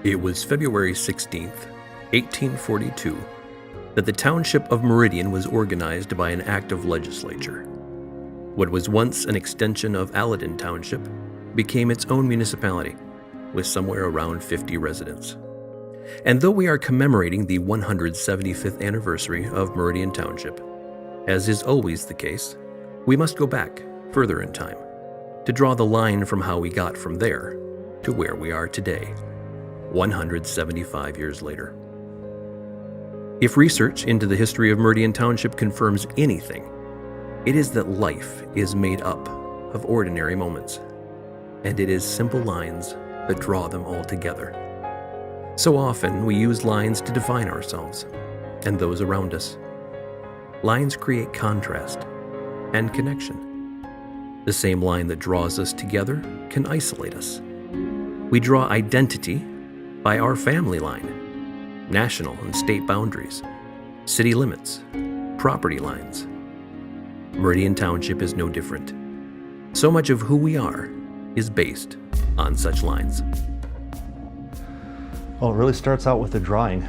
It was February 16th, 1842, that the township of Meridian was organized by an act of legislature. What was once an extension of Alladin Township became its own municipality, with somewhere around 50 residents. And though we are commemorating the 175th anniversary of Meridian Township, as is always the case, we must go back further in time to draw the line from how we got from there to where we are today, 175 years later. If research into the history of Meridian Township confirms anything, it is that life is made up of ordinary moments, and it is simple lines that draw them all together. So often we use lines to define ourselves and those around us. Lines create contrast and connection. The same line that draws us together can isolate us. We draw identity by our family line, national and state boundaries, city limits, property lines. Meridian Township is no different. So much of who we are is based on such lines. Well, it really starts out with the drawing,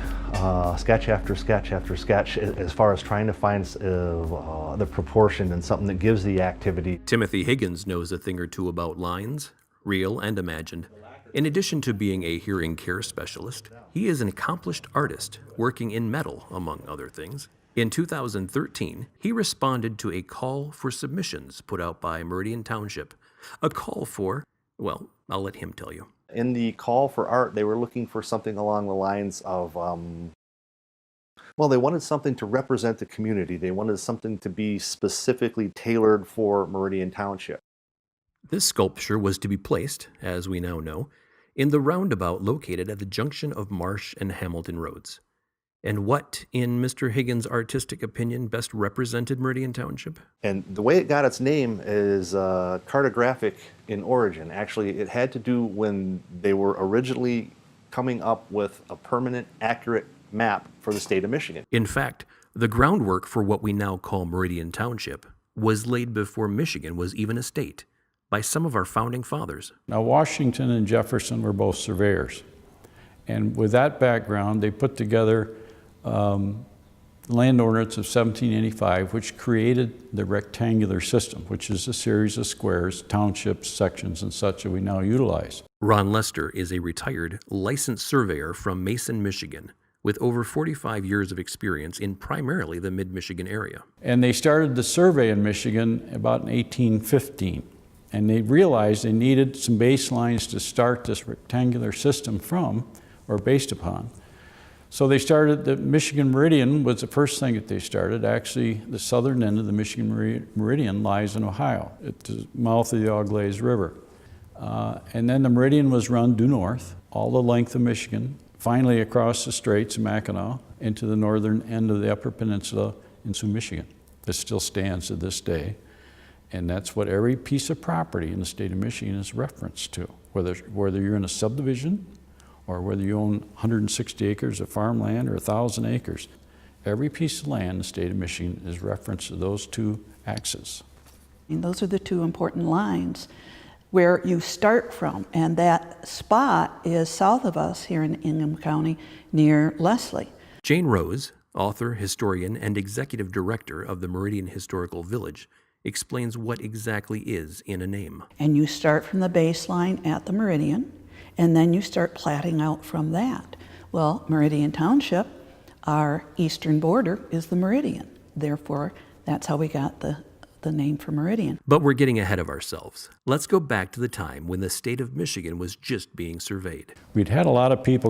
sketch after sketch after sketch, as far as trying to find the proportion and something that gives the activity. Timothy Higgins knows a thing or two about lines, real and imagined. In addition to being a hearing care specialist, he is an accomplished artist working in metal, among other things. In 2013, he responded to a call for submissions put out by Meridian Township. A call for, well, I'll let him tell you. In the call for art, they were looking for something along the lines of, they wanted something to represent the community. They wanted something to be specifically tailored for Meridian Township. This sculpture was to be placed, as we now know, in the roundabout located at the junction of Marsh and Hamilton Roads. And what, in Mr. Higgins' artistic opinion, best represented Meridian Township? And the way it got its name is cartographic in origin. Actually, it had to do when they were originally coming up with a permanent, accurate map for the state of Michigan. In fact, the groundwork for what we now call Meridian Township was laid before Michigan was even a state by some of our founding fathers. Now, Washington and Jefferson were both surveyors. And with that background, they put together Land Ordinance of 1785, which created the rectangular system, which is a series of squares, townships, sections, and such that we now utilize. Ron Lester is a retired licensed surveyor from Mason, Michigan, with over 45 years of experience in primarily the mid-Michigan area. And they started the survey in Michigan about in 1815. And they realized they needed some baselines to start this rectangular system from, or based upon. So they started, the Michigan Meridian was the first thing that they started. Actually, the southern end of the Michigan Meridian lies in Ohio, at the mouth of the Auglaize River. And then the meridian was run due north, all the length of Michigan, finally across the Straits of Mackinac into the northern end of the Upper Peninsula into Michigan. That still stands to this day. And that's what every piece of property in the state of Michigan is referenced to, whether you're in a subdivision, or whether you own 160 acres of farmland or 1,000 acres. Every piece of land in the state of Michigan is referenced to those two axes. And those are the two important lines where you start from, and that spot is south of us here in Ingham County near Leslie. Jayne Rowse, author, historian, and executive director of the Meridian Historical Village, explains what exactly is in a name. And you start from the baseline at the meridian, and then you start platting out from that. Well, Meridian Township, our eastern border is the meridian. Therefore, that's how we got the name for Meridian. But we're getting ahead of ourselves. Let's go back to the time when the state of Michigan was just being surveyed. We'd had a lot of people